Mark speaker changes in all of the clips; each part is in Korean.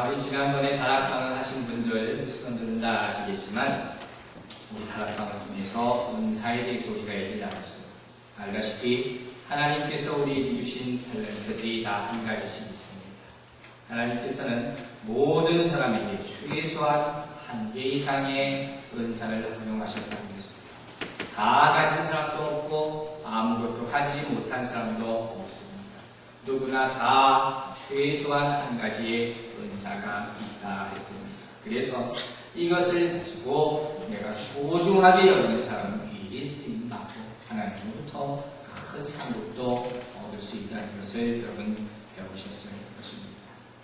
Speaker 1: 우리 지난번에 다락방을 하신 수건들은 다 아시겠지만 우리 다락방을 통해서 은사에 대해서 우리가 얘기를 나눴어요. 알다시피 하나님께서 우리에게 주신 탤런트들이 다 한 가지씩 있습니다. 하나님께서는 모든 사람에게 최소한 한 개 이상의 은사를 허용하셨다고 했습니다. 다 가진 사람도 없고 아무것도 가지지 못한 사람도 없습니다. 누구나 다 최소한 한 가지의 은사가 있다 했습니다. 그래서 이것을 가지고 내가 소중하게 여기는 사람은 귀히 쓰임받고 하나님으로부터 큰 상급도 얻을 수 있다는 것을 여러분 배우셨을 것입니다.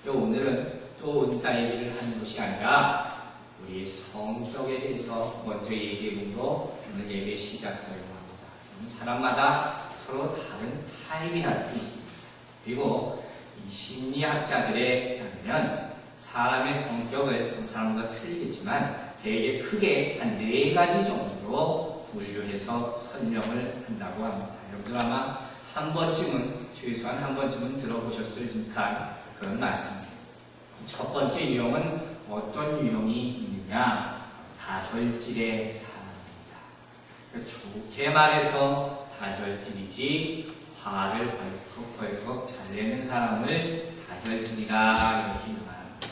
Speaker 1: 오늘은 또 은사 얘기를 하는 것이 아니라 우리의 성격에 대해서 먼저 얘기해보고 오늘 예배 시작하려고 합니다. 사람마다 서로 다른 타입이라는 게 있습니다. 그리고 이 심리학자들에 따르면 사람의 성격을 사람마다 틀리겠지만 되게 크게 한 4가지 정도로 분류해서 설명을 한다고 합니다. 여러분들 아마 한 번쯤은 최소한 한 번쯤은 들어보셨을 듯한 그런 말씀입니다. 첫 번째 유형은 어떤 유형이 있느냐? 다혈질의 사람입니다. 좋게 말해서 다혈질이지 화를 벌컥벌컥 잘 내는 사람을 다혈질이다 이렇게 말합니다.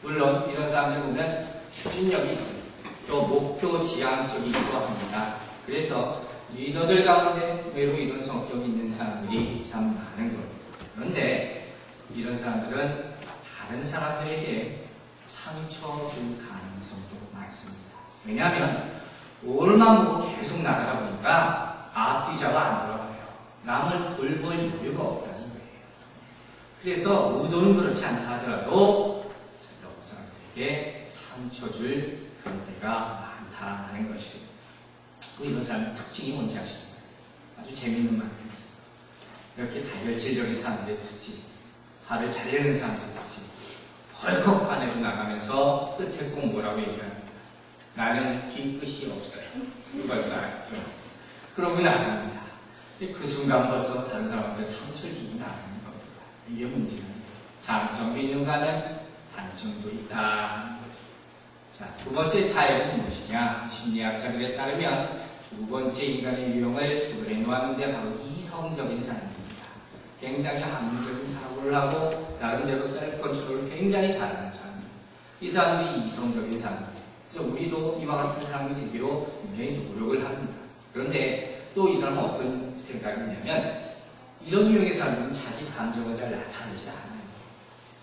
Speaker 1: 물론 이런 사람들 보면 추진력이 있어요. 또 목표 지향적이기도 합니다. 그래서 리더들 가운데 외로 이런 성격이 있는 사람들이 참 많은 겁니다. 그런데 이런 사람들은 다른 사람들에게 상처 줄 가능성도 많습니다. 왜냐하면 오늘만 보고 계속 나가다 보니까 앞뒤자가 안 들어가요. 남을 돌볼 여유가 없다는 거예요. 그래서 의도는 그렇지 않다 하더라도 옆 사람들에게 상처 줄 그런 때가 많다는 것입니다. 이런 사람의 특징이 뭔지 아십니까? 아주 재미있는 말이 있어요. 이렇게 다혈질적인 사람들의 특징, 화를 잘 내는 사람들의 특징, 벌컥 화내고 나가면서 끝에 꼭 뭐라고 얘기합니다. 나는 뒤끝이 없어요. 벌써 알죠? 그러고 나갑니다. 그 순간 벌써 다른 사람한테 상처를 주고 나가는 겁니다. 이게 문제는 거죠. 장점도 있는가 하면 단점도 있다는 거죠. 자, 두 번째 타입은 무엇이냐? 심리학자들에 따르면 두 번째 인간의 유형을 그려놓았는데 바로 이성적인 사람입니다. 굉장히 합리적인 사고를 하고 나름대로 셀프 컨트롤을 굉장히 잘하는 사람입니다. 이 사람들이 이성적인 사람입니다. 그래서 우리도 이와 같은 사람이 되기로 굉장히 노력을 합니다. 그런데 또 이 사람은 어떤 생각이 있냐면 이런 유형의 사람들은 자기 감정을 잘 나타내지 않아요.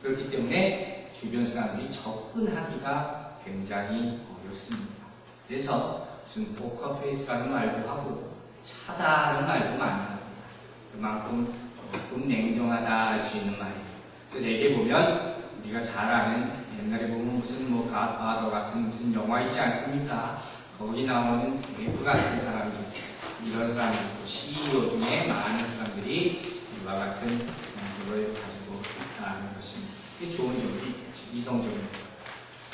Speaker 1: 그렇기 때문에 주변 사람들이 접근하기가 굉장히 어렵습니다. 그래서 무슨 포커페이스라는 말도 하고 차다라는 말도 많이 합니다. 그만큼 조금 냉정하다 할 수 있는 말이에요. 그래서 내게 보면 우리가 잘 아는 옛날에 보면 무슨 갓파더 같은 무슨 영화 있지 않습니까? 거기 나오는 베프 같은 사람들, 이런 사람들, CEO 중에 많은 사람들이 이와 같은 성격을 가지고 있다는 것입니다. 이게 좋은 점이 있겠죠. 이성적인 것.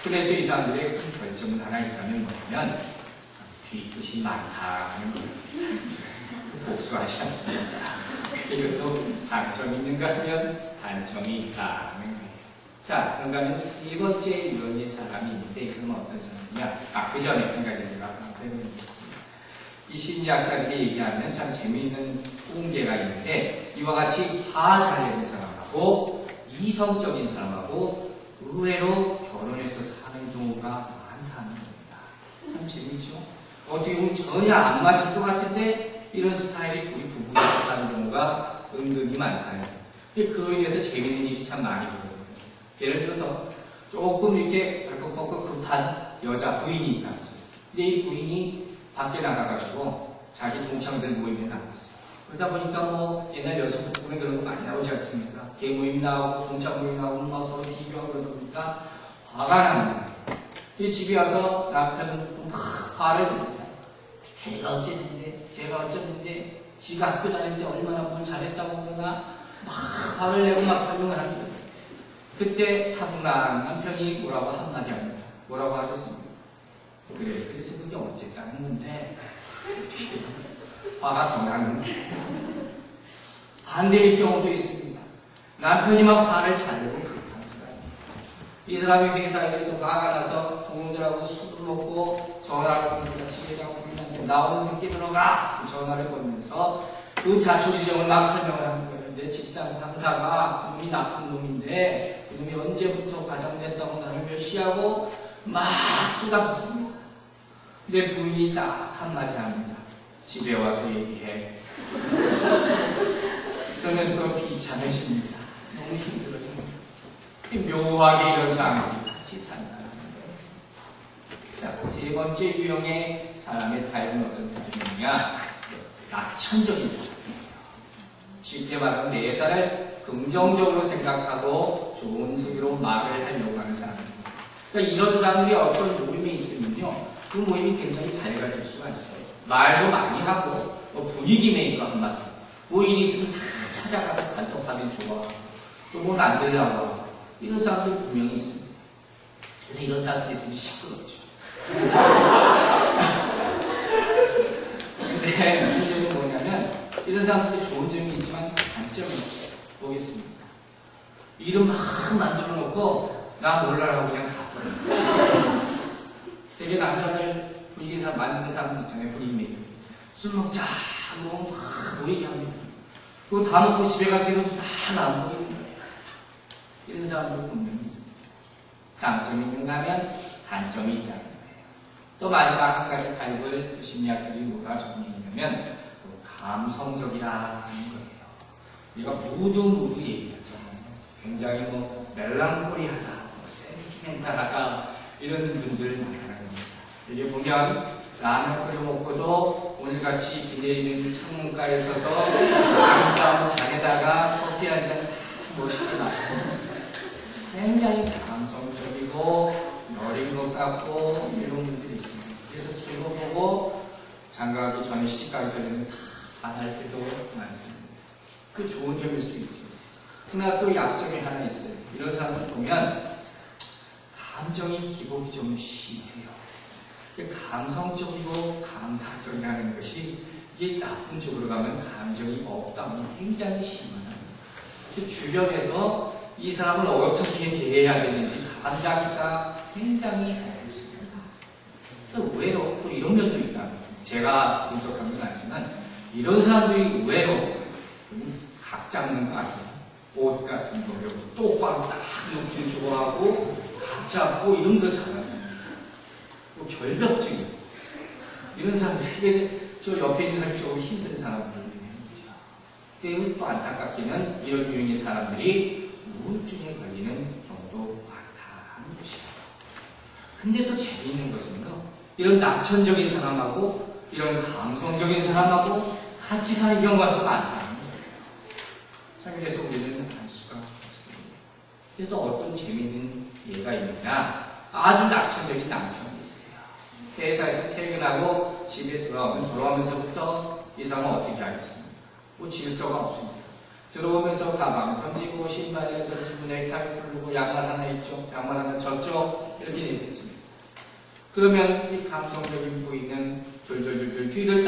Speaker 1: 그래도 이 사람들의 큰 결점은 하나 있다면 뭐냐면 뒤끝이 많다는 거예요. 복수하지 않습니다. 이것도 장점이 있는가 하면 단점이 있다는 거예요. 자, 그런가 하면 세 번째 유형의 사람이 있는데 이 사람은 어떤 사람이냐? 그 전에 한 가지 제가 해보겠습니다. 이 심리학자들이 얘기하면 참 재미있는 통계가 있는데 이와 같이 화 잘 내는 사람하고 이성적인 사람하고 의외로 결혼해서 사는 경우가 많다는 겁니다. 참 재미있죠? 어떻게 보면 전혀 안 맞을 것 같은데 이런 스타일의 둘이 부부에서 사는 경우가 은근히 많다는 거예요. 그로 인해서 재미있는 일이 참 많이 벌어져요. 예를 들어서 조금 이렇게 벌컥벌컥 급한 여자 부인이 있다고 했어요. 근데 이 부인이 밖에 나가가지고 자기 동창들 모임에 나갔어요. 그러다 보니까 뭐 옛날 여성 부부는 그런 거 많이 나오지 않습니까? 개 모임 나오고 동창 모임 나오고 막 서로 비교하고 그러다 보니까 화가 나는 거예요. 이 집에 와서 남편은 막 화를 냅니다. 걔가 어쨌는데 제가 어쨌는데 지가 학교 다니는데 얼마나 뭘 잘했다고 그러나 막 화를 내고 막 설명을 하는 거예요. 그때 차분한 남편이 뭐라고 한마디 합니다. 뭐라고 하겠습니까? 그래, 그래서 그게 어쨌다는 건데 화가 더 나는 거예요. 반대의 경우도 있습니다. 남편이 막 화를 잘 내고 급한 사람이에요. 이 사람이 회사에 또 화가 나서 동료들하고 술을 먹고 전화를 걸고 집에 가고 부인한테 나오는 새끼 들어가 전화를 걸면서 그 자초지종을 막 설명을 하는 거예요. 내 직장 상사가 그놈이 나쁜 놈인데 그놈이 언제부터 과장됐다고 나를 멸시하고 막 쏟아붓습니다. 근데 부인이 딱 한마디 합니다. 집에 와서 얘기해. 그러면 또 귀찮으십니다. 너무 힘들어요. 묘하게 이런 사람들이 같이 산다는 거예요. 자, 세 번째 유형의 사람의 타입은 어떤 타입이냐? 낙천적인 사람이에요. 쉽게 말하면 내 사를 긍정적으로 생각하고 좋은 소리로 말을 하려고 하는 사람입니다. 그러니까 이런 사람들이 어떤 모임에 있으면요, 그 모임이 굉장히 밝아질 수가 있어요. 말도 많이 하고 분위기 메이커 한마디. 뭐 일 있으면 다 찾아가서 간섭하면 좋아. 또 뭘 안 되려고 이런 사람들 분명히 있습니다. 그래서 이런 사람들이 있으면 시끄럽죠. 근데 문제는 뭐냐면 이런 사람들이 좋은 점이 있지만 단점이 보겠습니다. 일을 막 만들어 놓고 나 몰라라고 그냥 가버려요. 되게 남자들 분위기 만드는 사람들 있잖아요. 분위기 메이커. 술 먹자 하고 막 얘기합니다. 그거 다 먹고 집에 갈 때는 싹 안 보이는 거예요. 이런 사람들 분명히 있습니다. 장점이 있는가 하면 단점이 있다는 거예요. 또 마지막 한 가지 타입을 심리학자들이 뭐가 정리했냐면 감성적이라는 거예요. 우리가 모두 얘기하잖아요. 굉장히 멜랑콜리하다, 센티멘탈하다 이런 분들 많아요. 여기 보면 라면 끓여 먹고도 오늘같이 비 내리는 창문가에 서서 아름다운 잔에다가 커피 한 잔 멋있게 마시고 굉장히 감성적이고 여린 것 같고 이런 분들이 있습니다. 그래서 저거 보고 장가가기 전에 시집가기 전에는 다 반할 때도 많습니다. 그 좋은 점일 수도 있죠. 그러나 또 약점이 하나 있어요. 이런 사람들 보면 감정이 기복이 좀 심해요. 감성적이고 감사적이라는 것이 이게 나쁜 쪽으로 가면 감정이 없다면 굉장히 심하다. 주변에서 이 사람을 어떻게 대해야 되는지 감자기가 굉장히 어렵습니다. 의외로 또 이런 면도 있다. 제가 분석한 건 아니지만 이런 사람들이 의외로 각 잡는 거 아세요? 옷 같은 거 똑바로 딱 놓기를 좋아하고 각 잡고 이런 거 잘합니다. 결벽증 이런 사람들이 저 옆에 있는 사람이 조금 힘든 사람들이죠. 그리고 또 안타깝게는 이런 유형의 사람들이 우울증에 걸리는 경우도 많다는 것이에요. 근데 또 재미있는 것은요, 이런 낙천적인 사람하고 이런 감성적인 사람하고 같이 사는 경우가 또 많다는 거예요. 참 그래서 우리는 알 수가 없습니다. 그래서 또 어떤 재미있는 예가 있느냐, 아주 낙천적인 남편이 있어요. 회사에서 퇴근하고 집에 돌아오면서부터 이 사람은 어떻게 하겠습니까? 뭐 질서가 없습니다. 들어오면서 가방 던지고 신발을 던지고 넥타이 풀고 양말 하나 이쪽 양말 하나 저쪽 이렇게 되겠죠. 그러면 이 감성적인 부인은 졸졸졸졸 뒤를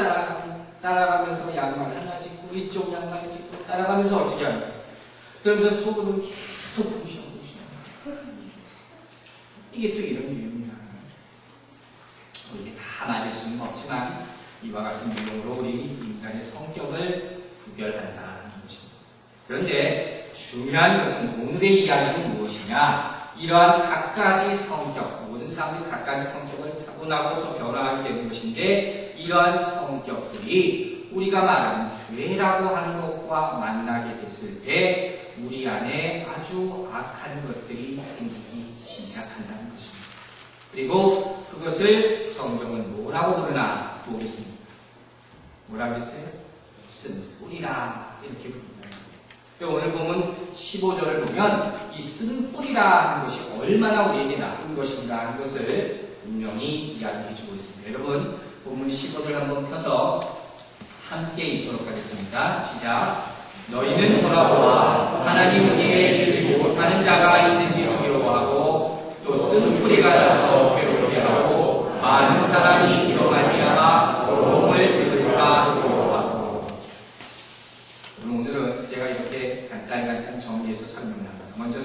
Speaker 1: 따라가면서 양말 하나 짚고 이쪽 양말 짚고 따라가면서 어떻게 합니까? 그러면서 속으로 계속 부셔. 이게 또 이런 유형이야. 이게 다 맞을 수는 없지만 이와 같은 유형으로 우리 인간의 성격을 구별한다는 것입니다. 그런데 중요한 것은 오늘의 이야기는 무엇이냐? 이러한 각가지 성격, 모든 사람들이 각가지 성격을 타고나고 또 변화하게 되는 것인데 이러한 성격들이 우리가 말하는 죄라고 하는 것과 만나게 됐을 때 우리 안에 아주 악한 것들이 생기기 시작한다는 것입니다. 그리고 그것을 성경은 뭐라고 부르나 보겠습니다. 뭐라고 했어요? 쓴뿌리라 이렇게 부릅니다. 오늘 보면 15절을 보면 이 쓴뿌리라 하는 것이 얼마나 우리에게 나쁜 것인가 하는 것을 분명히 이야기해 주고 있습니다. 여러분 본문 15절 한번 펴서 함께 읽도록 하겠습니다. 시작. 너희는 돌아보아 하나님 은혜에 이르지 못하는 자가 있는지 두려워하고 또 쓴뿌리가 나서 괴롭게 하고 많은 사람이 이로 말미암아 고통을 입을까 두려워하고. 오늘은 제가 이렇게 간단히 정리해서 설명합니다. 먼저